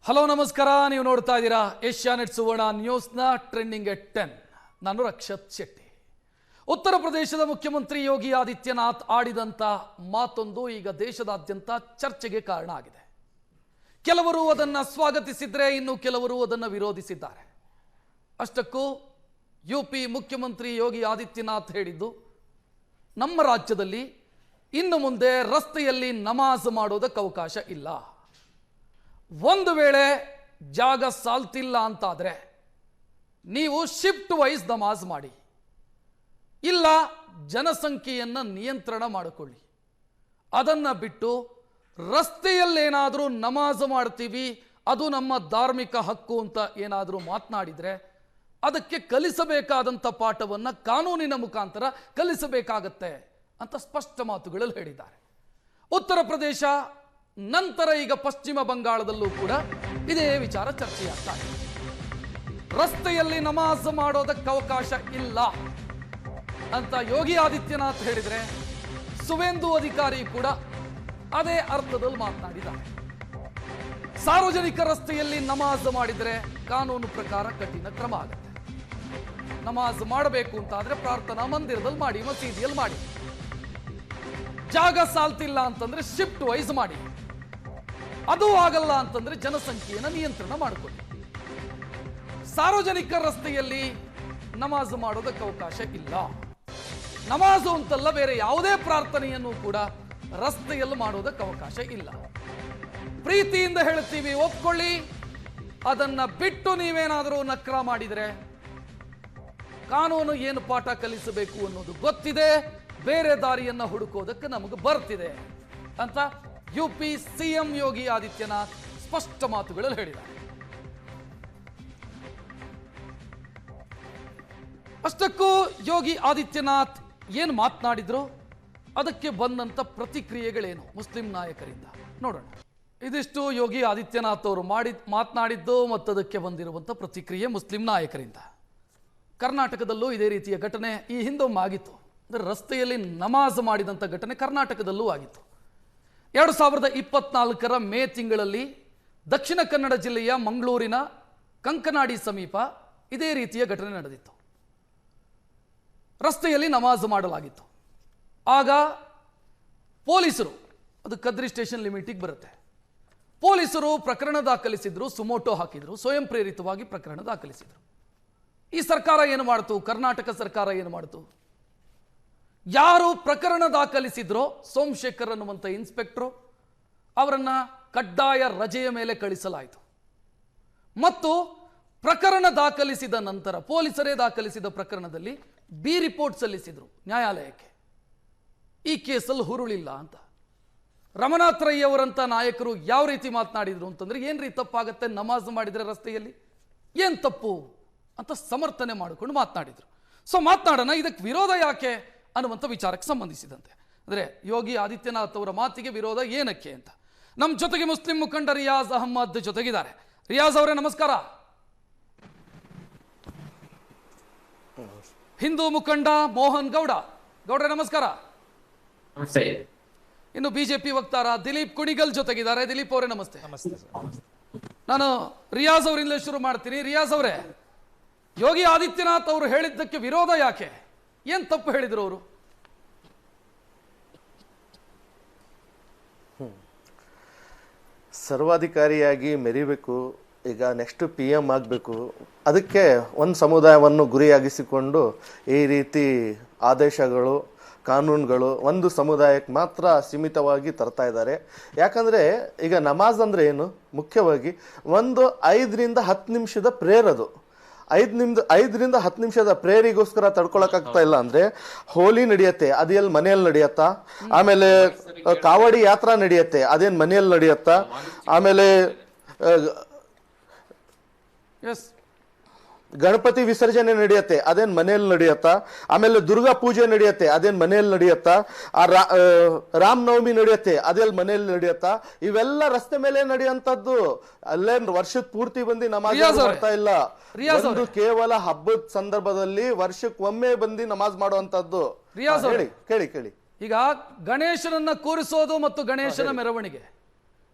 Hello ನಮಸ್ಕಾರ, ನೀವು ನೋಡ್ತಾ ಇದ್ದೀರಾ ಏಷ್ಯಾನೆಟ್ ಸುವರ್ಣ ನ್ಯೂಸ್ನ ಟ್ರೆಂಡಿಂಗ್ ಎಟ್ 10. ನಾನು ರಕ್ಷತ್ ಶೆಟ್ಟಿ. ಉತ್ತರ ಪ್ರದೇಶದ ಮುಖ್ಯಮಂತ್ರಿ ಯೋಗಿ ಆದಿತ್ಯನಾಥ್ ಆಡಿದಂಥ ಮಾತೊಂದು ಈಗ ದೇಶದಾದ್ಯಂತ ಚರ್ಚೆಗೆ ಕಾರಣ ಆಗಿದೆ. ಕೆಲವರು ಅದನ್ನು ಸ್ವಾಗತಿಸಿದ್ರೆ, ಇನ್ನು ಕೆಲವರು ಅದನ್ನು ವಿರೋಧಿಸಿದ್ದಾರೆ. ಅಷ್ಟಕ್ಕೂ ಯುಪಿ ಮುಖ್ಯಮಂತ್ರಿ ಯೋಗಿ ಆದಿತ್ಯನಾಥ್ ಹೇಳಿದ್ದು, ನಮ್ಮ ರಾಜ್ಯದಲ್ಲಿ ಇನ್ನು ಮುಂದೆ ರಸ್ತೆಯಲ್ಲಿ ನಮಾಜ್ ಮಾಡೋದಕ್ಕೆ ಅವಕಾಶ ಇಲ್ಲ. ಒಂದು ವೇಳೆ ಜಾಗ ಸಾಲ್ತಿಲ್ಲ ಅಂತಾದರೆ ನೀವು ಶಿಫ್ಟ್ ವೈಸ್ ನಮಾಜ್ ಮಾಡಿ, ಇಲ್ಲ ಜನಸಂಖ್ಯೆಯನ್ನು ನಿಯಂತ್ರಣ ಮಾಡಿಕೊಳ್ಳಿ. ಅದನ್ನು ಬಿಟ್ಟು ರಸ್ತೆಯಲ್ಲೇನಾದರೂ ನಮಾಜ್ ಮಾಡ್ತೀವಿ, ಅದು ನಮ್ಮ ಧಾರ್ಮಿಕ ಹಕ್ಕು ಅಂತ ಏನಾದರೂ ಮಾತನಾಡಿದರೆ ಅದಕ್ಕೆ ಕಲಿಸಬೇಕಾದಂಥ ಪಾಠವನ್ನು ಕಾನೂನಿನ ಮುಖಾಂತರ ಕಲಿಸಬೇಕಾಗತ್ತೆ ಅಂತ ಸ್ಪಷ್ಟ ಮಾತುಗಳಲ್ಲಿ ಹೇಳಿದ್ದಾರೆ. ಉತ್ತರ ಪ್ರದೇಶ ನಂತರ ಈಗ ಪಶ್ಚಿಮ ಬಂಗಾಳದಲ್ಲೂ ಕೂಡ ಇದೇ ವಿಚಾರ ಚರ್ಚೆಯಾಗ್ತಾ ಇದೆ. ರಸ್ತೆಯಲ್ಲಿ ನಮಾಜ್ ಮಾಡೋದಕ್ಕೆ ಅವಕಾಶ ಇಲ್ಲ ಅಂತ ಯೋಗಿ ಆದಿತ್ಯನಾಥ್ ಹೇಳಿದರೆ, ಸುವೇಂದು ಅಧಿಕಾರಿ ಕೂಡ ಅದೇ ಅರ್ಥದಲ್ಲಿ ಮಾತನಾಡಿದ್ದಾರೆ. ಸಾರ್ವಜನಿಕ ರಸ್ತೆಯಲ್ಲಿ ನಮಾಜ್ ಮಾಡಿದರೆ ಕಾನೂನು ಪ್ರಕಾರ ಕಠಿಣ ಕ್ರಮ ಆಗುತ್ತೆ. ನಮಾಜ್ ಮಾಡಬೇಕು ಅಂತಾದ್ರೆ ಪ್ರಾರ್ಥನಾ ಮಂದಿರದಲ್ಲಿ ಮಾಡಿ, ಮಸೀದಿಯಲ್ಲಿ ಮಾಡಿ. ಜಾಗ ಸಾಲ್ತಿಲ್ಲ ಅಂತಂದ್ರೆ ಶಿಫ್ಟ್ ವೈಸ್ ಮಾಡಿ. ಅದು ಆಗಲ್ಲ ಅಂತಂದ್ರೆ ಜನಸಂಖ್ಯೆಯನ್ನು ನಿಯಂತ್ರಣ ಮಾಡಿಕೊಳ್ಳಿ. ಸಾರ್ವಜನಿಕ ರಸ್ತೆಯಲ್ಲಿ ನಮಾಜ್ ಮಾಡೋದಕ್ಕೆ ಅವಕಾಶ ಇಲ್ಲ. ನಮಾಜು ಅಂತಲ್ಲ, ಬೇರೆ ಯಾವುದೇ ಪ್ರಾರ್ಥನೆಯನ್ನು ಕೂಡ ರಸ್ತೆಯಲ್ಲಿ ಮಾಡೋದಕ್ಕೆ ಅವಕಾಶ ಇಲ್ಲ. ಪ್ರೀತಿಯಿಂದ ಹೇಳ್ತೀವಿ, ಒಪ್ಕೊಳ್ಳಿ. ಅದನ್ನ ಬಿಟ್ಟು ನೀವೇನಾದರೂ ನಕ್ರ ಮಾಡಿದರೆ ಕಾನೂನು ಏನು ಪಾಠ ಕಲಿಸಬೇಕು ಅನ್ನೋದು ಗೊತ್ತಿದೆ, ಬೇರೆ ದಾರಿಯನ್ನ ಹುಡುಕೋದಕ್ಕೆ ನಮಗೆ ಬರ್ತಿದೆ ಅಂತ ಯುಪಿ ಸಿಎಂ ಯೋಗಿ ಆದಿತ್ಯನಾಥ್ ಸ್ಪಷ್ಟ ಮಾತುಗಳಲ್ಲಿ ಹೇಳಿದ್ದಾರೆ. ಅಷ್ಟಕ್ಕೂ ಯೋಗಿ ಆದಿತ್ಯನಾಥ್ ಏನು ಮಾತನಾಡಿದ್ರು, ಅದಕ್ಕೆ ಬಂದಂತ ಪ್ರತಿಕ್ರಿಯೆಗಳೇನು ಮುಸ್ಲಿಂ ನಾಯಕರಿಂದ ನೋಡೋಣ. ಇದಿಷ್ಟು ಯೋಗಿ ಆದಿತ್ಯನಾಥ್ ಅವರು ಮಾತನಾಡಿದ್ದು ಮತ್ತು ಅದಕ್ಕೆ ಬಂದಿರುವಂಥ ಪ್ರತಿಕ್ರಿಯೆ ಮುಸ್ಲಿಂ ನಾಯಕರಿಂದ. ಕರ್ನಾಟಕದಲ್ಲೂ ಇದೇ ರೀತಿಯ ಘಟನೆ ಈ ಹಿಂದೊಮ್ಮೆ ಆಗಿತ್ತು. ಅಂದರೆ ರಸ್ತೆಯಲ್ಲಿ ನಮಾಜ್ ಮಾಡಿದಂಥ ಘಟನೆ ಕರ್ನಾಟಕದಲ್ಲೂ ಆಗಿತ್ತು. 2024ರ ಮೇ ತಿಂಗಳಲ್ಲಿ ದಕ್ಷಿಣ ಕನ್ನಡ ಜಿಲ್ಲೆಯ ಮಂಗಳೂರಿನ ಕಂಕನಾಡಿ ಸಮೀಪ ಇದೇ ರೀತಿಯ ಘಟನೆ ನಡೆದಿತ್ತು. ರಸ್ತೆಯಲ್ಲಿ ನಮಾಜ್ ಮಾಡಲಾಗಿತ್ತು. ಆಗ ಪೊಲೀಸರು, ಅದು ಕದ್ರಿ ಸ್ಟೇಷನ್ ಲಿಮಿಟಿಗೆ ಬರುತ್ತೆ, ಪೊಲೀಸರು ಪ್ರಕರಣ ದಾಖಲಿಸಿದ್ರು, ಸುಮೋಟೋ ಹಾಕಿದ್ರು, ಸ್ವಯಂ ಪ್ರೇರಿತವಾಗಿ ಪ್ರಕರಣ ದಾಖಲಿಸಿದ್ರು. ಈ ಸರ್ಕಾರ ಏನು ಮಾಡ್ತು? ಕರ್ನಾಟಕ ಸರ್ಕಾರ ಏನು ಮಾಡ್ತು? ಯಾರು ಪ್ರಕರಣ ದಾಖಲಿಸಿದ್ರೋ ಸೋಮಶೇಖರ್ ಅನ್ನುವಂಥ ಇನ್ಸ್ಪೆಕ್ಟರ್ ಅವರನ್ನ ಕಡ್ಡಾಯ ರಜೆಯ ಮೇಲೆ ಕಳಿಸಲಾಯಿತು. ಮತ್ತು ಪ್ರಕರಣ ದಾಖಲಿಸಿದ ನಂತರ ಪೊಲೀಸರೇ ದಾಖಲಿಸಿದ ಪ್ರಕರಣದಲ್ಲಿ ಬಿ ರಿಪೋರ್ಟ್ ಸಲ್ಲಿಸಿದ್ರು ನ್ಯಾಯಾಲಯಕ್ಕೆ. ಈ ಕೇಸಲ್ಲಿ ಹುರುಳಿಲ್ಲ ಅಂತ. ರಮನಾಥ್ ರೈ ಅವರಂತ ನಾಯಕರು ಯಾವ ರೀತಿ ಮಾತನಾಡಿದ್ರು ಅಂತಂದ್ರೆ, ಏನ್ರಿ ತಪ್ಪಾಗತ್ತೆ ನಮಾಜ್ ಮಾಡಿದ್ರೆ ರಸ್ತೆಯಲ್ಲಿ, ಏನ್ ತಪ್ಪು ಅಂತ ಸಮರ್ಥನೆ ಮಾಡಿಕೊಂಡು ಮಾತನಾಡಿದ್ರು. ಸೊ ಮಾತನಾಡೋಣ, ಇದಕ್ಕೆ ವಿರೋಧ ಯಾಕೆ ಅನ್ನುವಂಥ ವಿಚಾರಕ್ಕೆ ಸಂಬಂಧಿಸಿದಂತೆ. ಅಂದರೆ ಯೋಗಿ ಆದಿತ್ಯನಾಥ್ ಅವರ ಮಾತಿಗೆ ವಿರೋಧ ಏನಕ್ಕೆ ಅಂತ ನಮ್ಮ ಜೊತೆಗೆ ಮುಸ್ಲಿಂ ಮುಖಂಡ ರಿಯಾಜ್ ಅಹಮ್ಮದ್ ಜೊತೆಗಿದ್ದಾರೆ. ರಿಯಾಜ್ ಅವರೇ ನಮಸ್ಕಾರ. ಹಿಂದೂ ಮುಖಂಡ ಮೋಹನ್ ಗೌಡ್ರೆ ನಮಸ್ಕಾರ. ಇನ್ನು ಬಿಜೆಪಿ ವಕ್ತಾರ ದಿಲೀಪ್ ಕುಣಿಗಲ್ ಜೊತೆಗಿದ್ದಾರೆ. ದಿಲೀಪ್ ಅವರೇ ನಮಸ್ತೆ. ನಾನು ರಿಯಾಜ್ ಅವರಿಂದ ಶುರು ಮಾಡ್ತೀನಿ. ರಿಯಾಜ್ ಅವರೇ, ಯೋಗಿ ಆದಿತ್ಯನಾಥ್ ಅವರು ಹೇಳಿದ್ದಕ್ಕೆ ವಿರೋಧ ಯಾಕೆ? ಏನ್ ತಪ್ಪು ಹೇಳಿದ್ರು ಅವರು? ಸರ್ವಾಧಿಕಾರಿಯಾಗಿ ಮೆರಿಬೇಕು, ಈಗ ನೆಕ್ಸ್ಟ್ PM ಆಗಬೇಕು, ಅದಕ್ಕೆ ಒಂದು ಸಮುದಾಯವನ್ನು ಗುರಿಯಾಗಿಸಿಕೊಂಡು ಈ ರೀತಿ ಆದೇಶಗಳು, ಕಾನೂನುಗಳು ಒಂದು ಸಮುದಾಯಕ್ಕೆ ಮಾತ್ರ ಸೀಮಿತವಾಗಿ ತರ್ತಾ ಇದ್ದಾರೆ. ಯಾಕಂದರೆ ಈಗ ನಮಾಜ್ ಅಂದರೆ ಏನು? ಮುಖ್ಯವಾಗಿ ಒಂದು 5ರಿಂದ 10 ನಿಮಿಷದ ಪ್ರೇಯರ್. ಅದು 5ರಿಂದ 10 ನಿಮಿಷದ ಪ್ರೇಯರಿಗೋಸ್ಕರ ತಡ್ಕೊಳಕ್ಕಾಗ್ತಾ ಇಲ್ಲ ಅಂದ್ರೆ ಹೋಲಿ ನಡೆಯುತ್ತೆ, ಅದೇನ್ ಮನೆಯಲ್ಲಿ ನಡೆಯತ್ತಾ? ಆಮೇಲೆ ಕಾವಡಿ ಯಾತ್ರಾ ನಡೆಯುತ್ತೆ, ಅದೇನ್ ಮನೆಯಲ್ಲಿ ನಡೆಯತ್ತಾ? ಆಮೇಲೆ ಗಣಪತಿ ವಿಸರ್ಜನೆ ನಡೆಯುತ್ತೆ, ಅದೇನ್ ಮನೆಯಲ್ಲಿ ನಡೆಯತ್ತಾ? ಆಮೇಲೆ ದುರ್ಗಾ ಪೂಜೆ ನಡೆಯುತ್ತೆ, ಅದೇನ್ ಮನೆಯಲ್ಲಿ ನಡೆಯತ್ತಾ? ರಾಮನವಮಿ ನಡೆಯುತ್ತೆ, ಅದೆಲ್ಲಿ ಮನೆಯಲ್ಲಿ ನಡೆಯತ್ತಾ? ಇವೆಲ್ಲ ರಸ್ತೆ ಮೇಲೆ ನಡೆಯುವಂತದ್ದು. ಅಲ್ಲೇನ್ ವರ್ಷದ ಪೂರ್ತಿ ಬಂದು ನಮಾಜ್ ಮಾಡ್ತಾ ಇಲ್ಲ. ಒಂದು ಕೇವಲ ಹಬ್ಬದ ಸಂದರ್ಭದಲ್ಲಿ ವರ್ಷಕ್ಕೊಮ್ಮೆ ಬಂದು ನಮಾಜ್ ಮಾಡುವಂತದ್ದು. ಕೇಳಿ. ಈಗ ಗಣೇಶನನ್ನ ಕೂರಿಸೋದು ಮತ್ತು ಗಣೇಶನ ಮೆರವಣಿಗೆ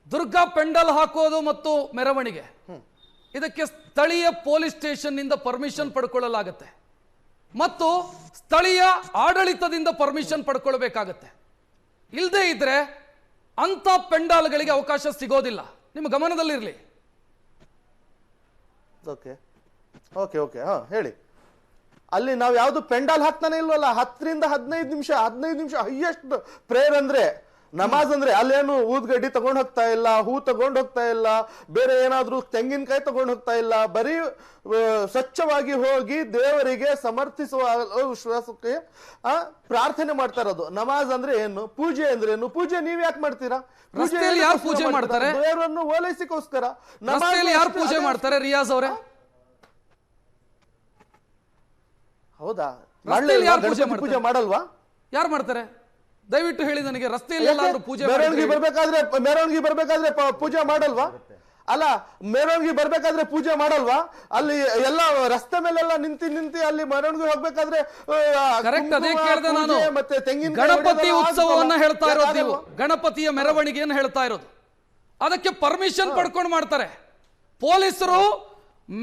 ದುರ್ಗಾ ಪೆಂಡಲ್ ಹಾಕೋದು ಮತ್ತು ಮೆರವಣಿಗೆ ಇದಕ್ಕೆ ಸ್ಥಳೀಯ ಪೊಲೀಸ್ ಸ್ಟೇಷನ್ ನಿಂದ ಪರ್ಮಿಷನ್ ಪಡ್ಕೊಳ್ಳಲಾಗುತ್ತೆ ಮತ್ತು ಸ್ಥಳೀಯ ಆಡಳಿತದಿಂದ ಪರ್ಮಿಷನ್ ಪಡ್ಕೊಳ್ಬೇಕಾಗತ್ತೆ. ಇಲ್ಲದೆ ಇದ್ರೆ ಅಂತ ಪೆಂಡಾಲ್ಗಳಿಗೆ ಅವಕಾಶ ಸಿಗೋದಿಲ್ಲ. ನಿಮ್ಮ ಗಮನದಲ್ಲಿರಲಿ. ಓಕೆ ಓಕೆ ಓಕೆ ಹಾ ಹೇಳಿ. ಅಲ್ಲಿ ನಾವು ಯಾವ್ದು ಪೆಂಡಾಲ್ ಹಾಕ್ತಾನೆ ಇಲ್ವಲ್ಲ. 10 ರಿಂದ 15 ನಿಮಿಷ ಹೈಯೆಸ್ಟ್ ಪ್ರೇಯರ್ ಅಂದ್ರೆ, ನಮಾಜ್ ಅಂದ್ರೆ ಅಲ್ಲೇನು ಊದ್ಗಡ್ಡಿ ತಗೊಂಡ್ ಹೋಗ್ತಾ ಇಲ್ಲ, ಹೂ ತಗೊಂಡ್ ಹೋಗ್ತಾ ಇಲ್ಲ, ಬೇರೆ ಏನಾದ್ರೂ ತೆಂಗಿನಕಾಯಿ ತಗೊಂಡ್ ಹೋಗ್ತಾ ಇಲ್ಲ. ಬರೀ ಸ್ವಚ್ಛವಾಗಿ ಹೋಗಿ ದೇವರಿಗೆ ಸಮರ್ಥಿಸುವ ವಿಶ್ವಾಸಕ್ಕೆ ಪ್ರಾರ್ಥನೆ ಮಾಡ್ತಾ ಇರೋದು. ನಮಾಜ್ ಅಂದ್ರೆ ಏನು, ಪೂಜೆ ಅಂದ್ರೆ ಏನು? ಪೂಜೆ ನೀವ್ ಯಾಕೆ ಮಾಡ್ತೀರಾ? ರಸ್ತೆಯಲ್ಲಿ ಯಾರು ಪೂಜೆ ಮಾಡ್ತಾರೆ? ದೇವರನ್ನು ಓಲೈಸಿಕೋಸ್ಕರ. ರಸ್ತೆಯಲ್ಲಿ ಯಾರು ಪೂಜೆ ಮಾಡ್ತಾರೆ ರಿಯಾಜ್ ಅವರೇ? ಹೌದಾ? ಪೂಜೆ ಮಾಡಲ್ವಾ? ಯಾರು ಮಾಡ್ತಾರೆ ದಯವಿಟ್ಟು ಹೇಳಿ ನನಗೆ. ರಸ್ತೆಯಲ್ಲಿ ಪೂಜೆ ಮೆರವಣಿಗೆ ಬರ್ಬೇಕಾದ್ರೆ ಪೂಜೆ ಮಾಡಲ್ವಾ? ಅಲ್ಲ, ಮೆರವಣಿಗೆ ಬರ್ಬೇಕಾದ್ರೆ ಪೂಜೆ ಮಾಡಲ್ವಾ? ಅಲ್ಲಿ ಎಲ್ಲ ರಸ್ತೆ ಮೇಲೆಲ್ಲ ನಿಂತಿ ಅಲ್ಲಿ ಮೆರವಣಿಗೆ ಹೋಗ್ಬೇಕಾದ್ರೆ ಕರೆಕ್ಟ್ ಅದೇ ಕೇಳಿದೆ ನಾನು. ಮತ್ತೆ ತೆಂಗಿನ ಗಣಪತಿ ಉತ್ಸವವನ್ನ ಹೇಳ್ತಾ ಇರೋದು ನೀವು, ಗಣಪತಿಯ ಮೆರವಣಿಗೆಯನ್ನು ಹೇಳ್ತಾ ಇರೋದು. ಅದಕ್ಕೆ ಪರ್ಮಿಷನ್ ಪಡ್ಕೊಂಡು ಮಾಡ್ತಾರೆ. ಪೊಲೀಸರು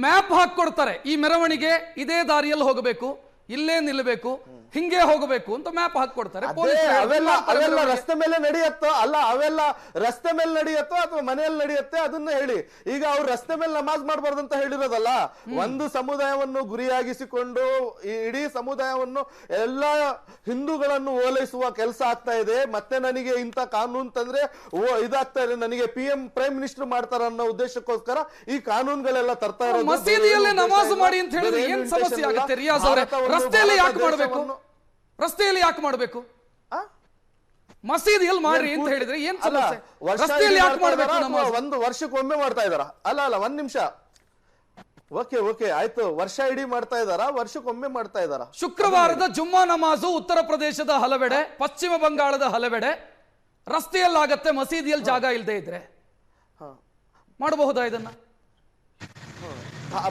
ಮ್ಯಾಪ್ ಹಾಕೊಡ್ತಾರೆ, ಈ ಮೆರವಣಿಗೆ ಇದೇ ದಾರಿಯಲ್ಲಿ ಹೋಗಬೇಕು, ಇಲ್ಲೇ ನಿಲ್ಲಬೇಕು, ಹಿಂಗೆ ಹೋಗಬೇಕು ಅಂತ ಮ್ಯಾಪ್ ಹಾಕೊಡ್ತಾರೆ. ಅವೆಲ್ಲ ರಸ್ತೆ ಮೇಲೆ ನಡೆಯುತ್ತೋ? ಅಲ್ಲ, ಅವೆಲ್ಲ ರಸ್ತೆ ಮೇಲೆ ನಡೆಯುತ್ತೋ ಅಥವಾ ಮನೆಯಲ್ಲಿ ನಡೆಯುತ್ತೆ ಅದನ್ನ ಹೇಳಿ. ಈಗ ಅವ್ರು ರಸ್ತೆ ಮೇಲೆ ನಮಾಜ್ ಮಾಡಬಾರ್ದು ಅಂತ ಹೇಳಿರೋದಲ್ಲ. ಒಂದು ಸಮುದಾಯವನ್ನು ಗುರಿಯಾಗಿಸಿಕೊಂಡು ಇಡೀ ಸಮುದಾಯವನ್ನು ಎಲ್ಲ ಹಿಂದೂಗಳನ್ನು ಓಲೈಸುವ ಕೆಲಸ ಆಗ್ತಾ ಇದೆ. ಮತ್ತೆ ನನಗೆ ಇಂಥ ಕಾನೂನು ತಂದ್ರೆ ಇದಾಗ್ತಾ ಇದೆ, ನನಗೆ ಪ್ರೈಮ್ ಮಿನಿಸ್ಟರ್ ಮಾಡ್ತಾರ ಅನ್ನೋ ಉದ್ದೇಶಕ್ಕೋಸ್ಕರ ಈ ಕಾನೂನುಗಳೆಲ್ಲ ತರ್ತಾ ಇರೋದು. ಮಸೀದಿಯಲ್ಲೇ ನಮಾಜ್ ಮಾಡಿ ಅಂತ ಹೇಳಿದ್ರೆ ಏನ್ ಸಮಸ್ಯೆ ಆಗುತ್ತೆ ರಿಯಾಜ್ ಅವರೇ? ರಸ್ತೆಯಲ್ಲಿ ಯಾಕೆ ಮಾಡಬೇಕು? ರಸ್ತೆಯಲ್ಲಿ ಯಾಕೆ ಮಾಡಬೇಕು? ಮಸೀದಿಯಲ್ಲಿ ಮಾಡ್ರಿ ಅಂತ ಹೇಳಿದ್ರೆ ಏನ್ ಸಮಸ್ಯೆ? ರಸ್ತೆಯಲ್ಲಿ ಯಾಕೆ ಮಾಡಬೇಕು? ಒಂದು ವರ್ಷಕ್ಕೊಮ್ಮೆ ಮಾಡ್ತಾ ಇದಾರ? ಅಲ್ಲ ಒಂದ್ ನಿಮಿಷ. ಓಕೆ ಆಯ್ತು, ವರ್ಷ ಇಡೀ ಮಾಡ್ತಾ ಇದಾರ, ವರ್ಷಕ್ಕೊಮ್ಮೆ ಮಾಡ್ತಾ ಇದಾರ? ಶುಕ್ರವಾರದ ಜುಮ್ಮಾ ನಮಾಜು ಉತ್ತರ ಪ್ರದೇಶದ ಹಲವೆಡೆ, ಪಶ್ಚಿಮ ಬಂಗಾಳದ ಹಲವೆಡೆ ರಸ್ತೆಯಲ್ಲಾಗತ್ತೆ. ಮಸೀದಿಯಲ್ಲಿ ಜಾಗ ಇಲ್ಲದೆ ಇದ್ರೆ ಮಾಡಬಹುದಾ ಇದನ್ನ?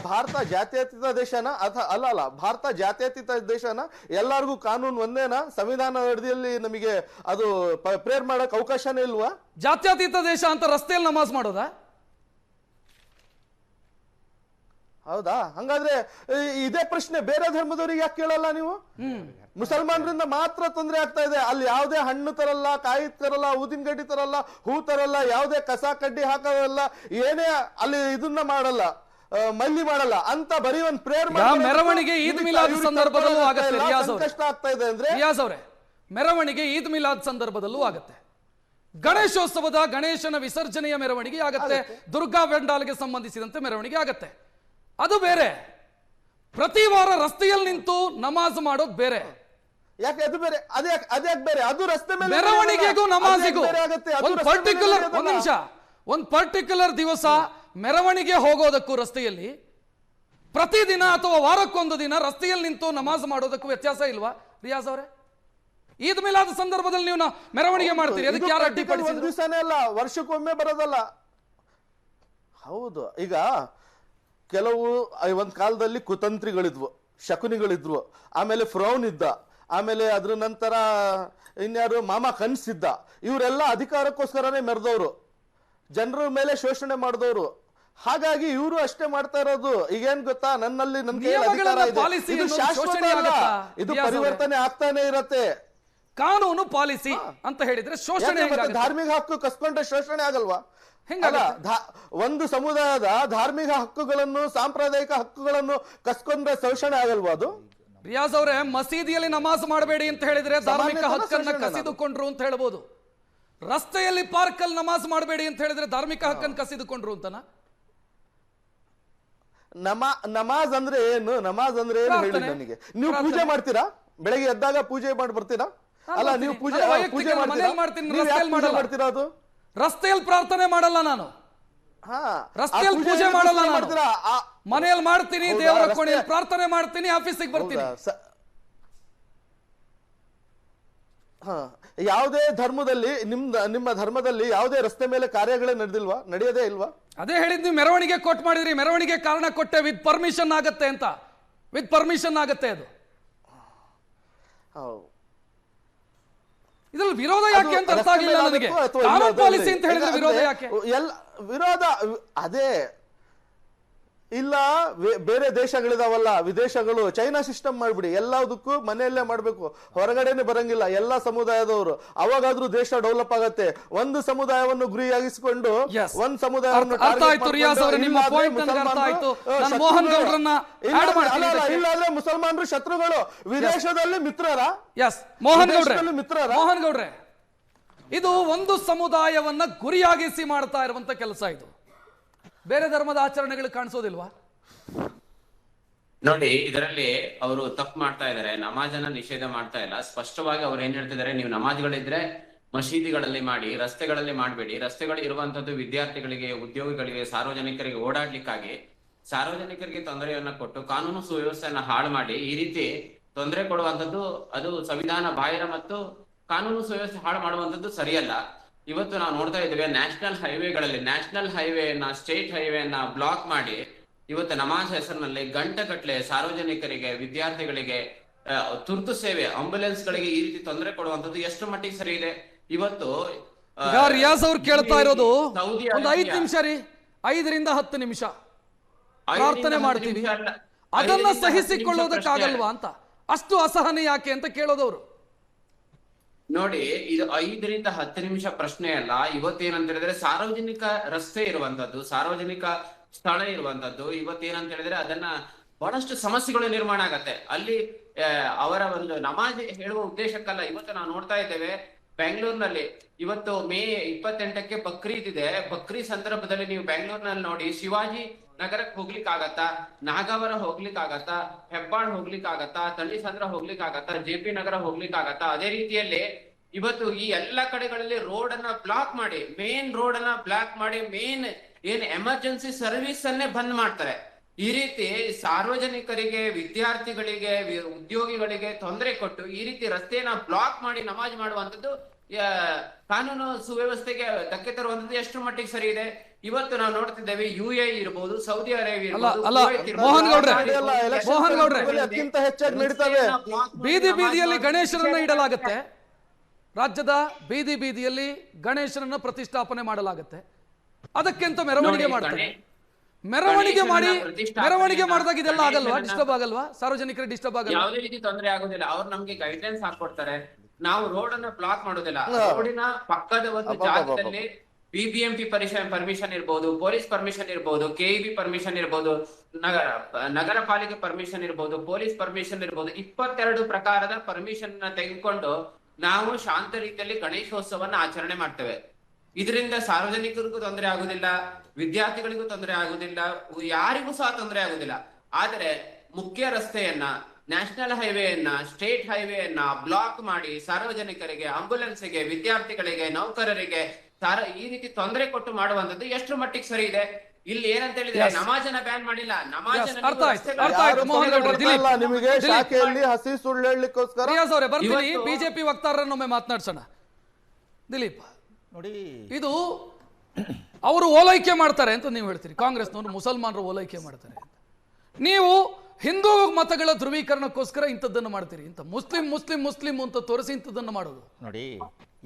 ಭಾರತ ಜಾತ್ಯತೀತ ದೇಶನ ಅಲ್ಲ, ಭಾರತ ಜಾತ್ಯತೀತ ದೇಶನ? ಎಲ್ಲರಿಗೂ ಕಾನೂನು ಒಂದೇನಾ? ಸಂವಿಧಾನ ಅಡಿಯಲ್ಲಿ ನಮಗೆ ಅದು ಪ್ರೇಯರ್ ಮಾಡಕ್ ಅವಕಾಶನೇ ಇಲ್ವಾ? ಜಾತ್ಯತೀತ ದೇಶ ಅಂತ ರಸ್ತೆಯಲ್ಲಿ ನಮಾಜ್ ಮಾಡೋದಾ? ಹೌದಾ? ಹಂಗಾದ್ರೆ ಇದೇ ಪ್ರಶ್ನೆ ಬೇರೆ ಧರ್ಮದವರಿಗೆ ಯಾಕೆ ಕೇಳಲ್ಲ ನೀವು? ಮುಸಲ್ಮಾನರಿಂದ ಮಾತ್ರ ತೊಂದರೆ ಆಗ್ತಾ ಇದೆ. ಅಲ್ಲಿ ಯಾವುದೇ ಹಣ್ಣು ತರಲ್ಲ, ಕಾಯಿ ತರಲ್ಲ, ಊದಿನ ಗಡ್ಡಿ ತರಲ್ಲ, ಹೂ ತರಲ್ಲ, ಯಾವುದೇ ಕಸ ಕಡ್ಡಿ ಹಾಕೋದಲ್ಲ, ಏನೇ ಅಲ್ಲಿ ಇದನ್ನ ಮಾಡಲ್ಲ, ಮಲ್ಲಿ ಮಾಡಲ್ಲ ಅಂತ ಬರೀ ಒಂದು ಪ್ರೇಯರ್ ಮೆರವಣಿಗೆ ಈದ್ ಮಿಲಾದ್ ಸಂದರ್ಭದಲ್ಲೂ ಆಗುತ್ತೆ. ಕಷ್ಟ ಆಗ್ತಾ ಇದೆ ಅಂದ್ರೆ ರಿಯಾಜ್ ಅವರೇ, ಮೆರವಣಿಗೆ ಈದ್ ಮಿಲಾದ್ ಸಂದರ್ಭದಲ್ಲೂ ಆಗುತ್ತೆ. ಗಣೇಶೋತ್ಸವದ ಗಣೇಶನ ವಿಸರ್ಜನೆಯ ಮೆರವಣಿಗೆ ಆಗತ್ತೆ, ದುರ್ಗಾ ಪೆಂಡಾಲ್ಗೆ ಸಂಬಂಧಿಸಿದಂತೆ ಮೆರವಣಿಗೆ ಆಗತ್ತೆ, ಅದು ಬೇರೆ. ಪ್ರತಿ ವಾರ ರಸ್ತೆಯಲ್ಲಿ ನಿಂತು ನಮಾಜ್ ಮಾಡೋದು ಬೇರೆ. ಯಾಕೆ ಅದು ಬೇರೆ? ಅದೇ ಬೇರೆ. ಅದು ರಸ್ತೆ ಮೇಲೆ ಮೆರವಣಿಗೆಗೂ ನಮಾಜಿಗೂ ಒಂದು ಪರ್ಟಿಕ್ಯುಲರ್ ದಿವಸ ಮೆರವಣಿಗೆ ಹೋಗೋದಕ್ಕೂ ರಸ್ತೆಯಲ್ಲಿ ಪ್ರತಿದಿನ ಅಥವಾ ವಾರಕ್ಕೊಂದು ದಿನ ರಸ್ತೆಯಲ್ಲಿ ನಿಂತು ನಮಾಜ್ ಮಾಡೋದಕ್ಕೂ ವ್ಯತ್ಯಾಸ ಇಲ್ವಾ ರಿಯಾಜ್ ಅವರೇ? ಈದ್ ಮಿಲಾದ್ ಸಂದರ್ಭದಲ್ಲಿ ನೀವು ಮೆರವಣಿಗೆ ಮಾಡ್ತೀರಿ, ಅದಕ್ಕೆ ಯಾರು ಅಡ್ಡಿಪಡಿಸಿದ್ರು? ದಿವಸನೇ ಅಲ್ಲ, ವರ್ಷಕ್ಕೊಮ್ಮೆ ಬರೋದಲ್ಲ. ಹೌದು, ಈಗ ಕೆಲವು ಒಂದ್ ಕಾಲದಲ್ಲಿ ಕುತಂತ್ರಿಗಳಿದ್ವು, ಶಕುನಿಗಳಿದ್ವು, ಆಮೇಲೆ ಫ್ರೌನ್ ಇದ್ದ, ಆಮೇಲೆ ಅದ್ರ ನಂತರ ಇನ್ಯಾರು ಮಾಮಾ ಕನ್ಸಿದ್ದ. ಇವರೆಲ್ಲ ಅಧಿಕಾರಕ್ಕೋಸ್ಕರನೇ ಮೆರೆದವರು, ಜನರ ಮೇಲೆ ಶೋಷಣೆ ಮಾಡಿದವರು. ಹಾಗಾಗಿ ಇವರು ಅಷ್ಟೇ ಮಾಡ್ತಾ ಇರೋದು. ಈಗೇನ್ ಗೊತ್ತಾ, ನನ್ನಲ್ಲಿ ನನ್ಗೆ ಅಧಿಕಾರ ಇದೆ, ಇದು ಶಾಶ್ವತ ಅಲ್ಲ, ಇದು ಪರಿವರ್ತನೆ ಆಗ್ತಾನೆ ಇರತ್ತೆ. ಕಾನೂನು ಪಾಲಿಸಿ ಅಂತ ಹೇಳಿದ್ರೆ ಶೋಷಣೆ, ಧಾರ್ಮಿಕ ಹಕ್ಕು ಕಸ್ಕೊಂಡ್ರೆ ಶೋಷಣೆ ಆಗಲ್ವಾ? ಒಂದು ಸಮುದಾಯದ ಧಾರ್ಮಿಕ ಹಕ್ಕುಗಳನ್ನು, ಸಾಂಪ್ರದಾಯಿಕ ಹಕ್ಕುಗಳನ್ನು ಕಸ್ಕೊಂಡ್ರೆ ಶೋಷಣೆ ಆಗಲ್ವಾ ಅದು? ರಿಯಾಜ್ ಅವರೇ, ಮಸೀದಿಯಲ್ಲಿ ನಮಾಜ್ ಮಾಡಬೇಡಿ ಅಂತ ಹೇಳಿದ್ರೆ ಧಾರ್ಮಿಕ ಹಕ್ಕನ್ನ ಕಸಿದುಕೊಂಡ್ರು ಅಂತ ಹೇಳ್ಬೋದು. ರಸ್ತೆಯಲ್ಲಿ ಪಾರ್ಕ್ ಅಲ್ಲಿ ನಮಾಜ್ ಮಾಡಬೇಡಿ ಅಂತ ಹೇಳಿದ್ರೆ ಧಾರ್ಮಿಕ ಹಕ್ಕನ್ನು ಕಸಿದುಕೊಂಡ್ರು ಅಂತನಾ? ನಮಾಜ್ ಅಂದ್ರೆ ಏನು? ನಮಾಜ್ ಅಂದ್ರೆ ಏನು ಹೇಳಿ ನನಗೆ. ನೀವು ಪೂಜೆ ಮಾಡ್ತೀರಾ? ಬೆಳಗ್ಗೆ ಎದ್ದಾಗ ಪೂಜೆ ಮಾಡಿ ಬರ್ತೀರಾ? ಅಲ್ಲ, ನೀವು ಪೂಜೆ ಮಾಡ್ತೀರಾ? ಅದು ರಸ್ತೆಯಲ್ಲಿ ಪ್ರಾರ್ಥನೆ ಮಾಡಲ್ಲ ನಾನು, ರಸ್ತೆಯಲ್ಲಿ ಪೂಜೆ ಮಾಡಲ್ಲ ನಾನು. ಮನೆಯಲ್ಲಿ ಮಾಡ್ತೀನಿ, ದೇವರ ಕೋಣೆಯಲ್ಲಿ ಪ್ರಾರ್ಥನೆ ಮಾಡ್ತೀನಿ, ಆಫೀಸಿಗೆ ಬರ್ತೀನಿ. ಯಾವುದೇ ಧರ್ಮದಲ್ಲಿ, ನಿಮ್ಮ ಧರ್ಮದಲ್ಲಿ ಯಾವುದೇ ರಸ್ತೆ ಮೇಲೆ ಕಾರ್ಯಗಳೇ ನಡೆದಿಲ್ವಾ? ನಡೆಯೋದೇ ಇಲ್ವಾ? ಅದೇ ಹೇಳಿದ್, ನೀವು ಮೆರವಣಿಗೆ ಕೊಟ್ಟು ಮಾಡಿದ್ರಿ, ಮೆರವಣಿಗೆ ಕಾರಣ ಕೊಟ್ಟೆ, ವಿತ್ ಪರ್ಮಿಷನ್ ಆಗತ್ತೆ ಅಂತ. ವಿತ್ ಪರ್ಮಿಷನ್ ಆಗತ್ತೆ ಅದು. ಇದ್ರಲ್ಲಿ ವಿರೋಧ ಯಾಕೆ ಅಂತ ಅರ್ಥ ಆಗಿಲ್ಲ ನನಗೆ. ಕಾನೂನು ಪಾಲಿಸಿ ಅಂತ ಹೇಳಿದ್ರೆ ವಿರೋಧ ಯಾಕೆ? ಎಲ್ಲ ವಿರೋಧ ಅದೇ ಇಲ್ಲ, ಬೇರೆ ದೇಶಗಳಿದಾವಲ್ಲ, ವಿದೇಶಗಳು, ಚೈನಾ ಸಿಸ್ಟಮ್ ಮಾಡ್ಬಿಡಿ, ಎಲ್ಲದಕ್ಕೂ ಮನೆಯಲ್ಲೇ ಮಾಡ್ಬೇಕು, ಹೊರಗಡೆನೆ ಬರಂಗಿಲ್ಲ ಎಲ್ಲ ಸಮುದಾಯದವರು. ಅವಾಗಾದ್ರೂ ದೇಶ ಡೆವಲಪ್ ಆಗತ್ತೆ. ಒಂದು ಸಮುದಾಯವನ್ನು ಗುರಿಯಾಗಿಸಿಕೊಂಡು ಒಂದು ಸಮುದಾಯವನ್ನು ಇಲ್ಲಾಂದ್ರೆ ಮುಸಲ್ಮಾನರು ಶತ್ರುಗಳು, ವಿದೇಶದಲ್ಲಿ ಮಿತ್ರರ. ಮೋಹನ್ ಗೌಡ್ರೆ, ಇದು ಒಂದು ಸಮುದಾಯವನ್ನ ಗುರಿಯಾಗಿಸಿ ಮಾಡ್ತಾ ಇರುವಂತ ಕೆಲಸ. ಇದು ಬೇರೆ ಧರ್ಮದ ಆಚರಣೆಗಳು ಕಾಣಿಸೋದಿಲ್ವಾ? ನೋಡಿ, ಇದರಲ್ಲಿ ಅವರು ತಪ್ಪು ಮಾಡ್ತಾ ಇದ್ದಾರೆ. ನಮಾಜನ್ನ ನಿಷೇಧ ಮಾಡ್ತಾ ಇಲ್ಲ. ಸ್ಪಷ್ಟವಾಗಿ ಅವ್ರು ಏನ್ ಹೇಳ್ತಿದ್ದಾರೆ, ನೀವು ನಮಾಜ್ಗಳಿದ್ರೆ ಮಸೀದಿಗಳಲ್ಲಿ ಮಾಡಿ, ರಸ್ತೆಗಳಲ್ಲಿ ಮಾಡಬೇಡಿ. ರಸ್ತೆಗಳು ಇರುವಂತದ್ದು ವಿದ್ಯಾರ್ಥಿಗಳಿಗೆ, ಉದ್ಯೋಗಿಗಳಿಗೆ, ಸಾರ್ವಜನಿಕರಿಗೆ ಓಡಾಡ್ಲಿಕ್ಕಾಗಿ. ಸಾರ್ವಜನಿಕರಿಗೆ ತೊಂದರೆಯನ್ನ ಕೊಟ್ಟು ಕಾನೂನು ಸುವ್ಯವಸ್ಥೆಯನ್ನ ಹಾಳು ಮಾಡಿ ಈ ರೀತಿ ತೊಂದರೆ ಕೊಡುವಂತದ್ದು ಅದು ಸಂವಿಧಾನ ಬಾಹಿರ ಮತ್ತು ಕಾನೂನು ಸುವ್ಯವಸ್ಥೆ ಹಾಳು ಮಾಡುವಂತದ್ದು ಸರಿಯಲ್ಲ. ಇವತ್ತು ನಾವು ನೋಡ್ತಾ ಇದ್ದೇವೆ, ನ್ಯಾಷನಲ್ ಹೈವೇಗಳಲ್ಲಿ ನ್ಯಾಷನಲ್ ಹೈವೇಯನ್ನ, ಸ್ಟೇಟ್ ಹೈವೇಯನ್ನ ಬ್ಲಾಕ್ ಮಾಡಿ ಇವತ್ತು ನಮಾಜ್ ಹೆಸರಿನಲ್ಲಿ ಗಂಟೆಗಟ್ಟಲೆ ಸಾರ್ವಜನಿಕರಿಗೆ, ವಿದ್ಯಾರ್ಥಿಗಳಿಗೆ, ತುರ್ತು ಸೇವೆ, ಆಂಬ್ಯುಲೆನ್ಸ್ ಗಳಿಗೆ ಈ ರೀತಿ ತೊಂದರೆ ಕೊಡುವಂತದ್ದು ಎಷ್ಟು ಮಟ್ಟಿಗೆ ಸರಿ ಇದೆ? ಇವತ್ತು ರಿಯಾಜ್ ಅವ್ರು ಕೇಳ್ತಾ ಇರೋದು ಒಂದು 5 ನಿಮಿಷ ರೀ, 5 ರಿಂದ 10 ನಿಮಿಷ ಪ್ರಾರ್ಥನೆ ಮಾಡ್ತೀವಿ, ಅದನ್ನ ಸಹಿಸಿಕೊಳ್ಳೋದಕ್ಕಾಗಲ್ವಾ ಅಂತ. ಅಷ್ಟು ಅಸಹನೆ ಯಾಕೆ ಅಂತ ಕೇಳೋದವ್ರು. ನೋಡಿ, ಇದು 5 ರಿಂದ 10 ನಿಮಿಷ ಪ್ರಶ್ನೆ ಅಲ್ಲ. ಇವತ್ತೇನಂತ ಹೇಳಿದ್ರೆ ಸಾರ್ವಜನಿಕ ರಸ್ತೆ ಇರುವಂತದ್ದು, ಸಾರ್ವಜನಿಕ ಸ್ಥಳ ಇರುವಂತದ್ದು. ಇವತ್ತೇನಂತ ಹೇಳಿದ್ರೆ ಅದನ್ನ ಬಹಳಷ್ಟು ಸಮಸ್ಯೆಗಳು ನಿರ್ಮಾಣ ಆಗತ್ತೆ. ಅಲ್ಲಿ ಅವರ ಒಂದು ನಮಾಜ್ ಹೇಳುವ ಉದ್ದೇಶಕ್ಕಲ್ಲ. ಇವತ್ತು ನಾವು ನೋಡ್ತಾ ಇದ್ದೇವೆ, ಬೆಂಗಳೂರಿನಲ್ಲಿ ಇವತ್ತು ಮೇ 28ಕ್ಕೆ ಬಕ್ರೀದ್ ಇದೆ. ಬಕ್ರೀದ್ ಸಂದರ್ಭದಲ್ಲಿ ನೀವು ಬೆಂಗಳೂರಿನಲ್ಲಿ ನೋಡಿ, ಶಿವಾಜಿ ನಗರಕ್ಕೆ ಹೋಗ್ಲಿಕ್ಕೆ ಆಗತ್ತಾ, ನಾಗವರ ಹೋಗ್ಲಿಕ್ಕೆ ಆಗತ್ತಾ, ಹೆಬ್ಬಾಳ್ ಹೋಗ್ಲಿಕ್ಕೆ ಆಗತ್ತಾ, ತಳ್ಳಿಸಂದ್ರ ಹೋಗ್ಲಿಕ್ಕೆ ಆಗತ್ತಾ, JP ನಗರ ಹೋಗ್ಲಿಕ್ಕೆ ಆಗತ್ತಾ? ಅದೇ ರೀತಿಯಲ್ಲಿ ಇವತ್ತು ಈ ಎಲ್ಲಾ ಕಡೆಗಳಲ್ಲಿ ರೋಡ್ ಅನ್ನ ಬ್ಲಾಕ್ ಮಾಡಿ, ಮೇನ್ ರೋಡ್ ಅನ್ನ ಬ್ಲಾಕ್ ಮಾಡಿ, ಮೇನ್ ಏನ್ ಎಮರ್ಜೆನ್ಸಿ ಸರ್ವಿಸ್ ಅನ್ನೇ ಬಂದ್ ಮಾಡ್ತಾರೆ. ಈ ರೀತಿ ಸಾರ್ವಜನಿಕರಿಗೆ, ವಿದ್ಯಾರ್ಥಿಗಳಿಗೆ, ಉದ್ಯೋಗಿಗಳಿಗೆ ತೊಂದರೆ ಕೊಟ್ಟು ಈ ರೀತಿ ರಸ್ತೆಯನ್ನ ಬ್ಲಾಕ್ ಮಾಡಿ ನಮಾಜ್ ಮಾಡುವಂತದ್ದು ಕಾನೂನು ಸುವ್ಯವಸ್ಥೆಗೆ ಧಕ್ಕೆ ತರುವಂತದ್ದು ಎಷ್ಟು ಮಟ್ಟಿಗೆ ಸರಿ ಇದೆ? ಇವತ್ತು ನಾವು ನೋಡ್ತಿದ್ದೇವೆ, UAE ಇರಬಹುದು, ಸೌದಿ ಅರೇಬಿಯಾ ಇರಬಹುದು, ಮೋಹನ್ ಗೌಡ್ರೆ ಬೀದಿ ಬೀದಿಯಲ್ಲಿ ಗಣೇಶನನ್ನ ಇಡಲಾಗುತ್ತೆ. ರಾಜ್ಯದ ಬೀದಿ ಬೀದಿಯಲ್ಲಿ ಗಣೇಶನನ್ನ ಪ್ರತಿಷ್ಠಾಪನೆ ಮಾಡಲಾಗುತ್ತೆ. ಅದಕ್ಕೆಂತ ಮೆರವಣಿಗೆ ಮಾಡ್ತಾರೆ. ಮೆರವಣಿಗೆ ಮಾಡಿದಾಗ ಇದೆಲ್ಲ ಆಗಲ್ವಾ? ಡಿಸ್ಟರ್ಬ್ ಆಗಲ್ವಾ? ಸಾರ್ವಜನಿಕರಿಗೆ ಡಿಸ್ಟರ್ಬ್ ಆಗಲ್ಲ? ಯಾವುದೇ ರೀತಿ ತೊಂದರೆ ಆಗೋದಿಲ್ಲ. ಅವ್ರು ನಮ್ಗೆ ಗೈಡ್ಲೈನ್ಸ್ ಹಾಕೊಡ್ತಾರೆ. ನಾವು ರೋಡ್ ಅನ್ನ ಬ್ಲಾಕ್ ಮಾಡೋದಿಲ್ಲ. ರೋಡಿನ ಪಕ್ಕದ ಒಂದು ಜಾಗದಲ್ಲಿ BBMP ಪರ್ಮಿಷನ್ ಇರ್ಬೋದು, ಪೊಲೀಸ್ ಪರ್ಮಿಷನ್ ಇರ್ಬೋದು, KEB ಪರ್ಮಿಷನ್ ಇರ್ಬೋದು, ನಗರ ಪಾಲಿಕೆ ಪರ್ಮಿಷನ್ ಇರ್ಬೋದು, ಪೊಲೀಸ್ ಪರ್ಮಿಷನ್ ಇರ್ಬೋದು, 22 ಪ್ರಕಾರದ ಪರ್ಮಿಷನ್ ತೆಗೆದುಕೊಂಡು ನಾವು ಶಾಂತ ರೀತಿಯಲ್ಲಿ ಗಣೇಶೋತ್ಸವನ್ನ ಆಚರಣೆ ಮಾಡ್ತೇವೆ. ಇದರಿಂದ ಸಾರ್ವಜನಿಕರಿಗೂ ತೊಂದರೆ ಆಗುದಿಲ್ಲ, ವಿದ್ಯಾರ್ಥಿಗಳಿಗೂ ತೊಂದರೆ ಆಗುದಿಲ್ಲ, ಯಾರಿಗೂ ಸಹ ತೊಂದರೆ ಆಗುದಿಲ್ಲ. ಆದರೆ ಮುಖ್ಯ ರಸ್ತೆಯನ್ನ, ನ್ಯಾಷನಲ್ ಹೈವೇಯನ್ನ, ಸ್ಟೇಟ್ ಹೈವೇಯನ್ನ ಬ್ಲಾಕ್ ಮಾಡಿ ಸಾರ್ವಜನಿಕರಿಗೆ, ಆಂಬ್ಯುಲೆನ್ಸ್ಗೆ, ವಿದ್ಯಾರ್ಥಿಗಳಿಗೆ, ನೌಕರರಿಗೆ ಈ ರೀತಿ ತೊಂದರೆ ಕೊಟ್ಟು ಮಾಡುವಂತದ್ದು ಎಷ್ಟು ಮಟ್ಟಿಗೆ ಸರಿ ಇದೆ? ಇಲ್ಲಿ ಏನಂತ ಹೇಳಿದ್ರೆ, ನಮಾಜನ ಬ್ಯಾನ್ ಮಾಡಿಲ್ಲ. ಬಿಜೆಪಿ ವಕ್ತಾರರನ್ನೊಮ್ಮೆ ಮಾತನಾಡ್ಸೋಣ. ದಿಲೀಪ್ ನೋಡಿ, ಇದು ಅವರು ಓಲೈಕೆ ಮಾಡ್ತಾರೆ ಅಂತ ನೀವು ಹೇಳ್ತೀರಿ, ಕಾಂಗ್ರೆಸ್ನವರು ಮುಸಲ್ಮಾನರು ಓಲೈಕೆ ಮಾಡ್ತಾರೆ ಅಂತ. ನೀವು ಹಿಂದೂ ಮತಗಳ ಧ್ರುವೀಕರಣಕ್ಕೋಸ್ಕರ ಇಂಥದ್ದನ್ನು ಮಾಡ್ತೀರಿ. ಇಂಥ ಮುಸ್ಲಿಂ ಅಂತ ತೋರಿಸಿ ಇಂಥದ್ದನ್ನು ಮಾಡೋದು. ನೋಡಿ,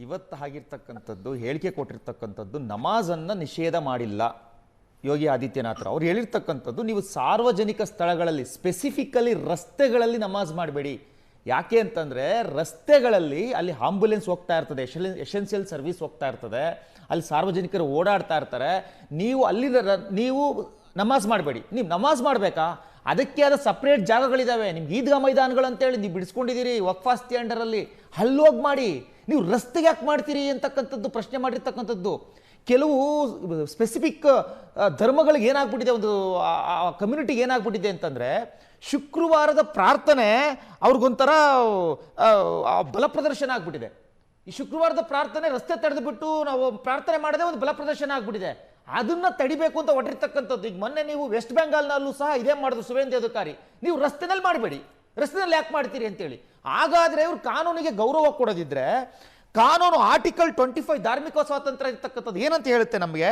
ಇವತ್ತು ಆಗಿರ್ತಕ್ಕಂಥದ್ದು, ಹೇಳಿಕೆ ಕೊಟ್ಟಿರ್ತಕ್ಕಂಥದ್ದು, ನಮಾಜನ್ನು ನಿಷೇಧ ಮಾಡಿಲ್ಲ ಯೋಗಿ ಆದಿತ್ಯನಾಥ್. ಅವ್ರು ಹೇಳಿರ್ತಕ್ಕಂಥದ್ದು, ನೀವು ಸಾರ್ವಜನಿಕ ಸ್ಥಳಗಳಲ್ಲಿ, ಸ್ಪೆಸಿಫಿಕಲಿ ರಸ್ತೆಗಳಲ್ಲಿ ನಮಾಜ್ ಮಾಡಬೇಡಿ. ಯಾಕೆ ಅಂತಂದರೆ, ರಸ್ತೆಗಳಲ್ಲಿ ಅಲ್ಲಿ ಆಂಬ್ಯುಲೆನ್ಸ್ ಹೋಗ್ತಾ ಇರ್ತದೆ, ಎಸೆನ್ಷಿಯಲ್ ಸರ್ವಿಸ್ ಹೋಗ್ತಾ ಇರ್ತದೆ, ಅಲ್ಲಿ ಸಾರ್ವಜನಿಕರು ಓಡಾಡ್ತಾ ಇರ್ತಾರೆ. ನೀವು ನಮಾಜ್ ಮಾಡಬೇಡಿ. ನೀವು ನಮಾಜ್ ಮಾಡಬೇಕಾ? ಅದಕ್ಕೆ ಆದ ಸಪ್ರೇಟ್ ಜಾಗಗಳಿದ್ದಾವೆ. ನಿಮ್ಗೆ ಈದ್ಗಾ ಮೈದಾನಗಳು ಅಂತೇಳಿ ನೀವು ಬಿಡಿಸ್ಕೊಂಡಿದ್ದೀರಿ ವಕ್ಫಾಸ್ತಿ ಅಂಡರಲ್ಲಿ, ಅಲ್ಲೋಗಿ ಮಾಡಿ. ನೀವು ರಸ್ತೆಗೆ ಯಾಕೆ ಮಾಡ್ತೀರಿ ಅಂತಕ್ಕಂಥದ್ದು ಪ್ರಶ್ನೆ ಮಾಡಿರ್ತಕ್ಕಂಥದ್ದು. ಕೆಲವು ಸ್ಪೆಸಿಫಿಕ್ ಧರ್ಮಗಳಿಗೆ ಏನಾಗ್ಬಿಟ್ಟಿದೆ, ಒಂದು ಕಮ್ಯುನಿಟಿಗೆ ಏನಾಗ್ಬಿಟ್ಟಿದೆ ಅಂತಂದರೆ, ಶುಕ್ರವಾರದ ಪ್ರಾರ್ಥನೆ ಅವ್ರಿಗೊಂಥರ ಬಲ ಪ್ರದರ್ಶನ ಆಗ್ಬಿಟ್ಟಿದೆ. ಈ ಶುಕ್ರವಾರದ ಪ್ರಾರ್ಥನೆ ರಸ್ತೆ ತಡೆದು ಬಿಟ್ಟು ನಾವು ಪ್ರಾರ್ಥನೆ ಮಾಡದೆ ಒಂದು ಬಲ ಪ್ರದರ್ಶನ ಆಗ್ಬಿಟ್ಟಿದೆ. ಅದನ್ನ ತಡಿಬೇಕು ಅಂತ ಹೊಟ್ಟಿರ್ತಕ್ಕಂಥದ್ದು. ಈಗ ಮೊನ್ನೆ ನೀವು ವೆಸ್ಟ್ ಬೆಂಗಾಲ್ನಲ್ಲೂ ಸಹ ಇದೇ ಮಾಡಿದ್ರು ಸುವೇಂದ್ರ ಅಧಿಕಾರಿ. ನೀವು ರಸ್ತೆನಲ್ಲಿ ಮಾಡಬೇಡಿ, ರಸ್ತೆನಲ್ಲಿ ಯಾಕೆ ಮಾಡ್ತೀರಿ ಅಂತೇಳಿ. ಹಾಗಾದ್ರೆ ಇವ್ರು ಕಾನೂನಿಗೆ ಗೌರವ ಕೊಡೋದಿದ್ರೆ ಕಾನೂನು ಆರ್ಟಿಕಲ್ 25 ಧಾರ್ಮಿಕ ಸ್ವಾತಂತ್ರ್ಯ ಇರ್ತಕ್ಕಂಥದ್ದು ಏನಂತ ಹೇಳುತ್ತೆ ನಮಗೆ,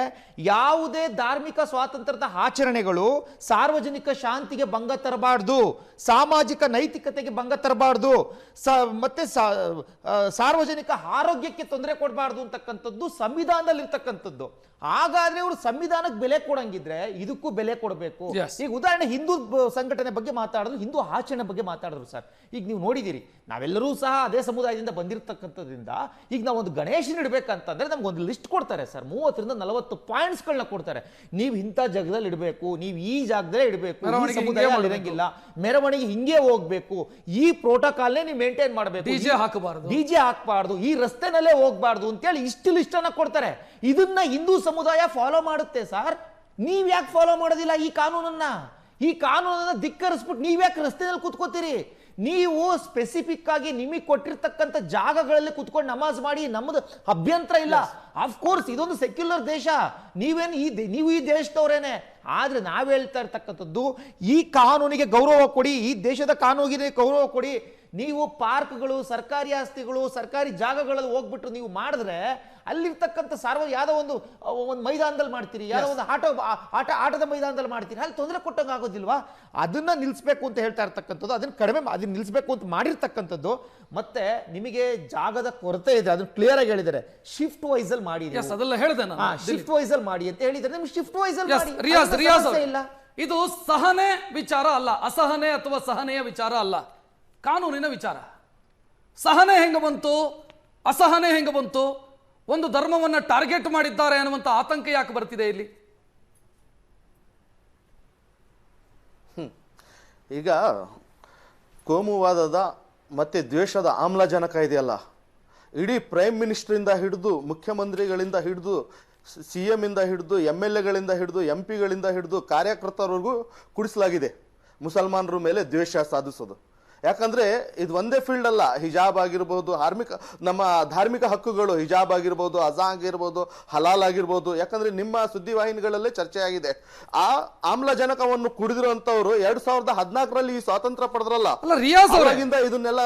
ಯಾವುದೇ ಧಾರ್ಮಿಕ ಸ್ವಾತಂತ್ರ್ಯದ ಆಚರಣೆಗಳು ಸಾರ್ವಜನಿಕ ಶಾಂತಿಗೆ ಭಂಗ ತರಬಾರ್ದು, ಸಾಮಾಜಿಕ ನೈತಿಕತೆಗೆ ಭಂಗ ತರಬಾರ್ದು, ಮತ್ತೆ ಸಾರ್ವಜನಿಕ ಆರೋಗ್ಯಕ್ಕೆ ತೊಂದರೆ ಕೊಡಬಾರ್ದು ಅಂತಕ್ಕಂಥದ್ದು ಸಂವಿಧಾನದಲ್ಲಿ ಇರ್ತಕ್ಕಂಥದ್ದು. ಹಾಗಾದ್ರೆ ಇವರು ಸಂವಿಧಾನಕ್ಕೆ ಬೆಲೆ ಕೊಡಂಗಿದ್ರೆ ಇದಕ್ಕೂ ಬೆಲೆ ಕೊಡಬೇಕು. ಈಗ ಉದಾಹರಣೆ ಹಿಂದೂ ಸಂಘಟನೆ ಬಗ್ಗೆ ಮಾತಾಡಿದ್ರು, ಹಿಂದೂ ಆಚರಣೆ ಬಗ್ಗೆ ಮಾತಾಡಿದ್ರು ಸರ್. ಈಗ ನೀವು ನೋಡಿದಿರಿ, ನಾವೆಲ್ಲರೂ ಸಹ ಅದೇ ಸಮುದಾಯದಿಂದ ಬಂದಿರತಕ್ಕಂಥದ್ರಿಂದ ಈಗ ನಾವು ಒಂದು ಗಣೇಶನ ಇಡಬೇಕಂತಂದ್ರೆ ನಮ್ಗೊಂದು ಲಿಸ್ಟ್ ಕೊಡ್ತಾರೆ ಸರ್, 30ರಿಂದ 40 ಪಾಯಿಂಟ್ಸ್ಗಳನ್ನ ಕೊಡ್ತಾರೆ. ನೀವು ಇಂಥ ಜಾಗದಲ್ಲಿ ಇಡಬೇಕು, ನೀವು ಈ ಜಾಗದಲ್ಲೇ ಇಡಬೇಕು, ಸಮುದಾಯ ಇರಂಗಿಲ್ಲ, ಮೆರವಣಿಗೆ ಹಿಂಗೆ ಹೋಗ್ಬೇಕು, ಈ ಪ್ರೋಟೋಕಾಲ್ನೇ ನೀವು ಮೇಂಟೈನ್ ಮಾಡಬೇಕು, ಡಿಜೆ ಹಾಕಬಾರ್ದು, ಈ ರಸ್ತೆನಲ್ಲೇ ಹೋಗ್ಬಾರ್ದು ಅಂತೇಳಿ ಇಷ್ಟು ಲಿಸ್ಟ್ ಅನ್ನ ಕೊಡ್ತಾರೆ. ಇದನ್ನ ಹಿಂದೂ ಸಮುದಾಯ ಫಾಲೋ ಮಾಡುತ್ತೆ ಸರ್. ನೀವ್ ಯಾಕೆ ಫಾಲೋ ಮಾಡೋದಿಲ್ಲ ಈ ಕಾನೂನನ್ನ ಧಿಕ್ಕರಿಸ್ಬಿಟ್ಟು ನೀವ್ಯಾಕೆ ರಸ್ತೆಯಲ್ಲಿ ಕೂತ್ಕೋತೀರಿ? ನೀವು ಸ್ಪೆಸಿಫಿಕ್ ಆಗಿ ನಿಮಗೆ ಕೊಟ್ಟಿರ್ತಕ್ಕಂಥ ಜಾಗಗಳಲ್ಲಿ ಕುತ್ಕೊಂಡು ನಮಾಜ್ ಮಾಡಿ, ನಮ್ಮದು ಅಭ್ಯಂತರ ಇಲ್ಲ. ಅಫ್ಕೋರ್ಸ್ ಇದೊಂದು ಸೆಕ್ಯುಲರ್ ದೇಶ, ನೀವು ಈ ದೇಶದವರೇನೆ. ಆದ್ರೆ ನಾವ್ ಹೇಳ್ತಾ ಇರ್ತಕ್ಕಂಥದ್ದು ಈ ಕಾನೂನಿಗೆ ಗೌರವ ಕೊಡಿ, ಈ ದೇಶದ ಕಾನೂನಿಗೆ ಗೌರವ ಕೊಡಿ. ನೀವು ಪಾರ್ಕ್ಗಳು, ಸರ್ಕಾರಿ ಆಸ್ತಿಗಳು, ಸರ್ಕಾರಿ ಜಾಗಗಳಲ್ಲಿ ಹೋಗ್ಬಿಟ್ಟು ನೀವು ಮಾಡಿದ್ರೆ ಅಲ್ಲಿರ್ತಕ್ಕಂಥ ಯಾವ್ದೋ ಒಂದು ಮೈದಾನದಲ್ಲಿ ಮಾಡ್ತೀರಿ, ಯಾವ್ದೋ ಒಂದು ಆಟದ ಮೈದಾನದಲ್ಲಿ ಮಾಡ್ತೀರಿ, ಅಲ್ಲಿ ತೊಂದರೆ ಕೊಟ್ಟಂಗೆ ಆಗೋದಿಲ್ವಾ? ಅದನ್ನ ನಿಲ್ಲಿಸಬೇಕು ಅಂತ ಹೇಳ್ತಾ ಇರ್ತಕ್ಕಂಥದ್ದು, ಅದನ್ನ ನಿಲ್ಲಿಸಬೇಕು ಅಂತ ಮಾಡಿರ್ತಕ್ಕಂಥದ್ದು. ಮತ್ತೆ ನಿಮಗೆ ಜಾಗದ ಕೊರತೆ ಇದೆ, ಅದನ್ನ ಕ್ಲಿಯರ್ ಆಗಿ ಹೇಳಿದ್ದಾರೆ. ಶಿಫ್ಟ್ ವೈಸ್ ಅಲ್ಲಿ ಮಾಡಿ, ಅದೆಲ್ಲ ಹೇಳಿದೆ ನಾನು, ಶಿಫ್ಟ್ ವೈಸ್ ಅಲ್ಲಿ ಮಾಡಿ ಅಂತ ಹೇಳಿದ್ದಾರೆ. ನಿಮ್ಗೆ ಶಿಫ್ಟ್ ವೈಸ್ ಅಲ್ಲಿ ಮಾಡಿ. ರಿಯಾಜ್ ಇಲ್ಲ, ಇದು ಸಹನೆ ವಿಚಾರ ಅಲ್ಲ, ಅಸಹನೆ ಅಥವಾ ಸಹನೆಯ ವಿಚಾರ ಅಲ್ಲ, ಕಾನೂನಿನ ವಿಚಾರ. ಸಹನೆ ಹೆಂಗ ಬಂತು, ಅಸಹನೆ ಹೆಂಗ ಬಂತು, ಒಂದು ಧರ್ಮವನ್ನ ಟಾರ್ಗೆಟ್ ಮಾಡಿದ್ದಾರೆ ಅನ್ನುವಂತ ಆತಂಕ ಯಾಕೆ ಬರ್ತಿದೆ ಇಲ್ಲಿ? ಈಗ ಕೋಮುವಾದದ ಮತ್ತೆ ದ್ವೇಷದ ಆಮ್ಲಜನಕ ಇದೆಯಲ್ಲ, ಇಡೀ ಪ್ರೈಮ್ ಮಿನಿಸ್ಟರಿಂದ ಹಿಡಿದು, ಮುಖ್ಯಮಂತ್ರಿಗಳಿಂದ ಹಿಡಿದು, CM ಇಂದ ಹಿಡಿದು, MLAಗಳಿಂದ ಹಿಡಿದು, MP ಗಳಿಂದ ಹಿಡಿದು ಕಾರ್ಯಕರ್ತರವರೆಗೂ ಕುಡಿಸಲಾಗಿದೆ ಮುಸಲ್ಮಾನರ ಮೇಲೆ ದ್ವೇಷ ಸಾಧಿಸೋದು. ಯಾಕಂದ್ರೆ ಇದು ಒಂದೇ ಫೀಲ್ಡ್ ಅಲ್ಲ, ಹಿಜಾಬ್ ಆಗಿರ್ಬೋದು, ನಮ್ಮ ಧಾರ್ಮಿಕ ಹಕ್ಕುಗಳು, ಹಿಜಾಬ್ ಆಗಿರ್ಬೋದು, ಅಜಾನ್ ಆಗಿರ್ಬೋದು, ಹಲಾಲ್ ಆಗಿರ್ಬೋದು. ಯಾಕಂದ್ರೆ ನಿಮ್ಮ ಸುದ್ದಿವಾಹಿನಿಗಳಲ್ಲೇ ಚರ್ಚೆ ಆಗಿದೆ. ಆ ಆಮ್ಲಜನಕವನ್ನು ಕುಡಿದಿರುವಂತವ್ರು 2014ರಲ್ಲಿ ಈ ಸ್ವಾತಂತ್ರ್ಯ ಪಡೆದ್ರಲ್ಲ, ಇದನ್ನೆಲ್ಲ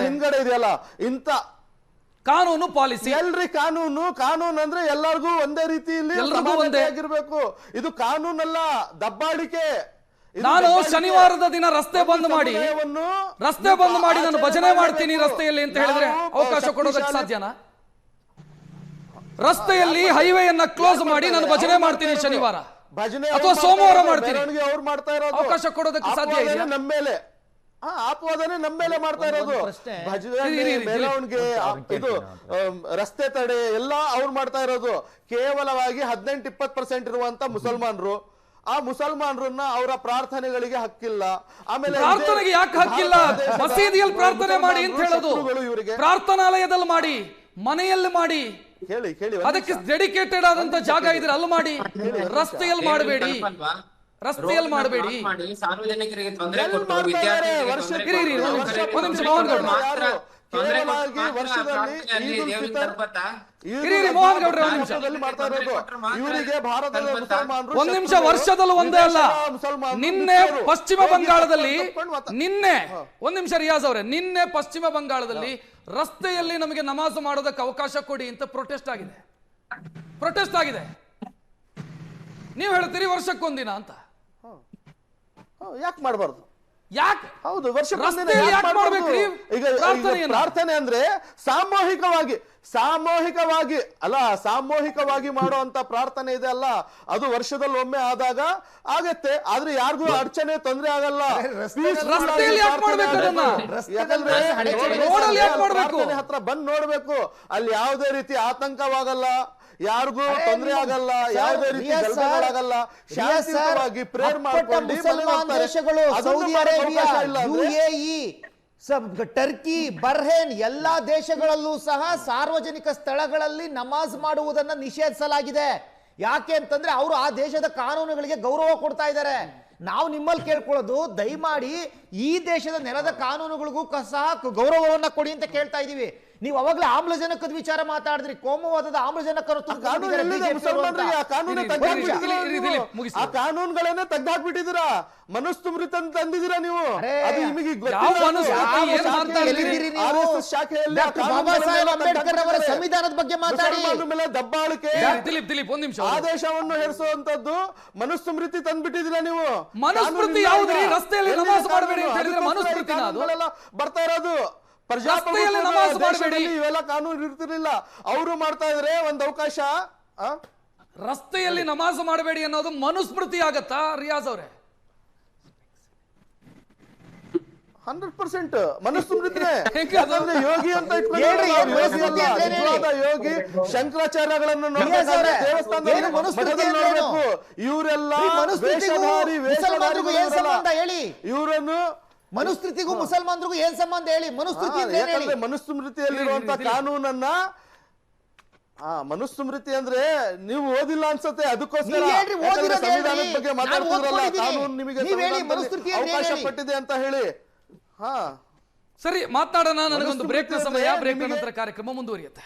ಹಿಂಗಡೆ ಇದೆಯಲ್ಲ, ಇಂತ ಕಾನೂನು ಪಾಲಿಸಿ ಎಲ್ರಿ ಕಾನೂನು ಅಂದ್ರೆ ಎಲ್ಲರಿಗೂ ಒಂದೇ ರೀತಿಯಲ್ಲಿ ಆಗಿರ್ಬೇಕು. ಇದು ಕಾನೂನಲ್ಲ, ದಬ್ಬಾಳಿಕೆ. ನಾನು ಶನಿವಾರದ ದಿನ ರಸ್ತೆ ಬಂದ್ ಮಾಡಿ ನಾನು ಭಜನೆ ಮಾಡ್ತೀನಿ ರಸ್ತೆಯಲ್ಲಿ ಅಂತ ಹೇಳಿದ್ರೆ ಅವಕಾಶ ಕೊಡೋದಕ್ಕೆ ಸಾಧ್ಯನಾ? ರಸ್ತೆಯಲ್ಲಿ ಹೈವೇಯನ್ನ ಕ್ಲೋಸ್ ಮಾಡಿ ನಾನು ಭಜನೆ ಮಾಡ್ತೀನಿ ಶನಿವಾರ ಅಥವಾ ಸೋಮವಾರ ಮಾಡ್ತೀನಿ, ಅವ್ರು ಮಾಡ್ತಾ ಇರೋದು ಅವಕಾಶ ಕೊಡೋದಕ್ಕೆ ಸಾಧ್ಯ ಇದೆಯಾ? ನಮ್ಮ ಮೇಲೆ ಆಪವಾದನೆ ನಮ್ಮ ಮೇಲೆ ಮಾಡ್ತಾ ಇರೋದು. ಭಜನೆ, ಮೆರವಣಿಗೆ, ಇದು ರಸ್ತೆ ತಡೆ ಎಲ್ಲ ಅವ್ರು ಮಾಡ್ತಾ ಇರೋದು. ಕೇವಲವಾಗಿ 18-20% ಇರುವಂತ ಮುಸಲ್ಮಾನರು, ಆ ಮುಸಲ್ಮಾನರನ್ನ ಅವರ ಪ್ರಾರ್ಥನೆಗಳಿಗೆ ಹಕ್ಕಿಲ್ಲ. ಆಮೇಲೆ ಪ್ರಾರ್ಥನೆಗೆ ಯಾಕೆ ಹಕ್ಕಿಲ್ಲ? ಮಸೀದಿಯಲ್ಲಿ ಪ್ರಾರ್ಥನೆ ಮಾಡಿ ಅಂತ ಹೇಳೋದು, ಪ್ರಾರ್ಥನಾಲಯದಲ್ಲಿ ಮಾಡಿ, ಮನೆಯಲ್ಲಿ ಮಾಡಿ, ಅದಕ್ಕೆ ಡೆಡಿಕೇಟೆಡ್ ಆದಂತ ಜಾಗ ಇದ್ರೆ ಅಲ್ಲಿ ಮಾಡಿ, ರಸ್ತೆಯಲ್ಲಿ ಮಾಡಬೇಡಿ. ಸಾರ್ವಜನಿಕರಿಗೆ ತೊಂದರೆ ಕೊಟ್ಟು ಒಂದ್ ನಿಮಿಷ, ವರ್ಷದಲ್ಲಿ ಒಂದೇ ಅಲ್ಲ, ನಿನ್ನೆ ಪಶ್ಚಿಮ ಬಂಗಾಳದಲ್ಲಿ, ಒಂದ್ ನಿಮಿಷ ರಿಯಾಜ್ ಅವರೇ, ನಿನ್ನೆ ಪಶ್ಚಿಮ ಬಂಗಾಳದಲ್ಲಿ ರಸ್ತೆಯಲ್ಲಿ ನಮಗೆ ನಮಾಜ್ ಮಾಡೋದಕ್ಕೆ ಅವಕಾಶ ಕೊಡಿ ಅಂತ ಪ್ರೊಟೆಸ್ಟ್ ಆಗಿದೆ. ನೀವು ಹೇಳ್ತೀರಿ ವರ್ಷಕ್ಕೊಂದಿನ ಅಂತ. ಯಾಕೆ ಮಾಡಬಾರ್ದು? ಯಾಕೆ? ಹೌದು, ಈಗ ಪ್ರಾರ್ಥನೆ ಅಂದ್ರೆ ಸಾಮೂಹಿಕವಾಗಿ ಮಾಡುವಂತ ಪ್ರಾರ್ಥನೆ ಇದೆ ಅಲ್ಲ, ಅದು ವರ್ಷದಲ್ಲಿ ಒಮ್ಮೆ ಆದಾಗ ಆಗತ್ತೆ. ಆದ್ರೆ ಯಾರಿಗೂ ಅಡಚಣೆ ತೊಂದರೆ ಆಗಲ್ಲ. ಹತ್ರ ಬಂದ್ ನೋಡ್ಬೇಕು, ಅಲ್ಲಿ ಯಾವುದೇ ರೀತಿ ಆತಂಕವಾಗಲ್ಲ, ಯಾರಿಗೂ ತೊಂದರೆ ಆಗಲ್ಲ, ಯಾವುದೇ ರೀತಿ ಗಲಭೆಗಳಾಗಲ್ಲ, ಶಾಂತಿಯುತವಾಗಿ ಪ್ರೇಯರ್ ಮಾಡ್ಕೊಂಡು ದೇಶಗಳು, Saudi Arabia, UAE, Turkey, Bahrain ಎಲ್ಲಾ ದೇಶಗಳಲ್ಲೂ ಸಹ ಸಾರ್ವಜನಿಕ ಸ್ಥಳಗಳಲ್ಲಿ ನಮಾಜ್ ಮಾಡುವುದನ್ನ ನಿಷೇಧಿಸಲಾಗಿದೆ. ಯಾಕೆ ಅಂತಂದ್ರೆ ಅವರು ಆ ದೇಶದ ಕಾನೂನುಗಳಿಗೆ ಗೌರವ ಕೊಡ್ತಾ ಇದ್ದಾರೆ. ನಾವು ನಿಮ್ಮಲ್ಲಿ ಕೇಳ್ಕೊಳ್ಳೋದು, ದಯಮಾಡಿ ಈ ದೇಶದ ನೆಲದ ಕಾನೂನುಗಳಿಗೂ ಸಹ ಗೌರವವನ್ನ ಕೊಡಿ ಅಂತ ಕೇಳ್ತಾ ಇದೀವಿ. ನೀವು ಅವಾಗಲೇ ಆಮ್ಲಜನಕದ ವಿಚಾರ ಮಾತಾಡಿದ್ರಿ, ಕೋಮುವಾದದ ಆಮ್ಲಜನಕವನ್ನು ಕಾನೂನು ಎಲ್ಲಿದೆ ಮುಸಲ್ಮಾನರಿಗೆ? ಆ ಕಾನೂನೇ ತೆಗ್ದಾಕ್ಬಿಟ್ಟಿದ್ದೀರಾ ನೀವು. ಆ ಕಾನೂನುಗಳನ್ನೇ ತೆಗ್ದಾಕ್ಬಿಟ್ಟಿದ್ದೀರಾ. ಮನುಸ್ಮೃತಿ ಅಂತ ತಂದಿದ್ದೀರಾ ನೀವು. ಅದು ನಿಮಗೆ ಯಾವ ಮನುಸ್ಮೃತಿ? ಏನ್ ಮಾತಾಡ್ತಾ ಇದ್ದೀರಿ ನೀವು? RSS ಶಾಖೆಯಲ್ಲಿ ಬಾಬಾ ಸಾಹೇಬ್ ಅಂಬೇಡ್ಕರ್ ಅವರ ಸಂವಿಧಾನದ ಬಗ್ಗೆ ಮಾತಾಡಿ. ಮೇಲೆ ದಬ್ಬಾಳಿಕೆ ದಿಲೀಪ್ ಒಂದ್ ನಿಮಿಷ. ಆದೇಶವನ್ನು ಹೇರಿಸುವಂತದ್ದು ಮನುಸ್ಮೃತಿ ತಂದ್ಬಿಟ್ಟಿದ್ದೀರಾ ನೀವು. ಮನುಸ್ಮೃತಿ ಯಾವ್ದ್ರಿ? ರಸ್ತೆಯಲ್ಲಿ ನಮಾಜ್ ಮಾಡಬೇಡಿ ಅಂತ ಹೇಳಿದ್ರೆ ಮನುಸ್ಮೃತಿನ ಅದು? ಬರ್ತಾ ಇರೋದು ರಸ್ತೆಯಲ್ಲಿ ನಮಾಜ್ ಮಾಡಬೇಡಿ ಇವೆಲ್ಲ ಕಾನೂನು ಇರ್ತಿರ್ಲಿಲ್ಲ. ಅವರು ಮಾಡ್ತಾ ಇದ್ರೆ ಒಂದ್ ಅವಕಾಶ. ರಸ್ತೆಯಲ್ಲಿ ನಮಾಜ್ ಮಾಡಬೇಡಿ ಅನ್ನೋದು ಮನುಸ್ಮೃತಿ ಆಗತ್ತಾ ರಿಯಾಜ್ ಅವರೇ? 100% ಮನುಸ್ಮೃತಿನೇ. ಹೆಂಗೆ ಅದು? ಯಾಕಂದ್ರೆ ಯೋಗಿ ಅಂತ ಇಟ್ಕೊಂಡಿದ್ದಾರೆ. ಯೋಗಿ ಅಲ್ಲ, ನಿಜವಾದ ಯೋಗಿ ಶಂಕರಾಚಾರ್ಯಗಳನ್ನು ನೋಡ್ಬೇಕಾದ್ರೆ ದೇವಸ್ಥಾನದಲ್ಲಿ ಮಠದಲ್ಲಿ ನೋಡ್ಬೇಕು. ಇವರೆಲ್ಲ ಹೇಳಿ, ಇವರನ್ನು ಮನುಸ್ಮೃತಿಗೂ ಮುಸಲ್ಮಾನರಿಗೂ ಏನ್ ಸಂಬಂಧ ಹೇಳಿ? ಮನುಸ್ಮೃತಿ ಯಾಕಂದ್ರೆ ಮನುಸ್ಮೃತಿಯಲ್ಲಿರುವಂತ ಕಾನೂನನ್ನ ಮನುಸ್ಮೃತಿ ಅಂದ್ರೆ ನೀವು ಓದಿಲ್ಲ ಅನ್ಸತ್ತೆ. ಅದಕ್ಕೋಸ್ಕರ ಸಂವಿಧಾನದ ಬಗ್ಗೆ ಮಾತಾಡ್ತಿದ್ರಲ್ಲ, ಕಾನೂನು ನಿಮಗೆ ಅವಕಾಶ ಪಟ್ಟಿದೆ ಅಂತ ಹೇಳಿ. ಸರಿ, ಮಾತನಾಡೋಣ. ನನಗೊಂದು ಬ್ರೇಕ್ ನ ಸಮಯ. ಬ್ರೇಕ್ ನಂತರ ಕಾರ್ಯಕ್ರಮ ಮುಂದುವರಿಯುತ್ತೆ.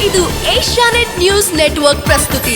ಇದು ಏಷ್ಯಾನೆಟ್ ನ್ಯೂಸ್ ನೆಟ್ವರ್ಕ್ ಪ್ರಸ್ತುತಿ.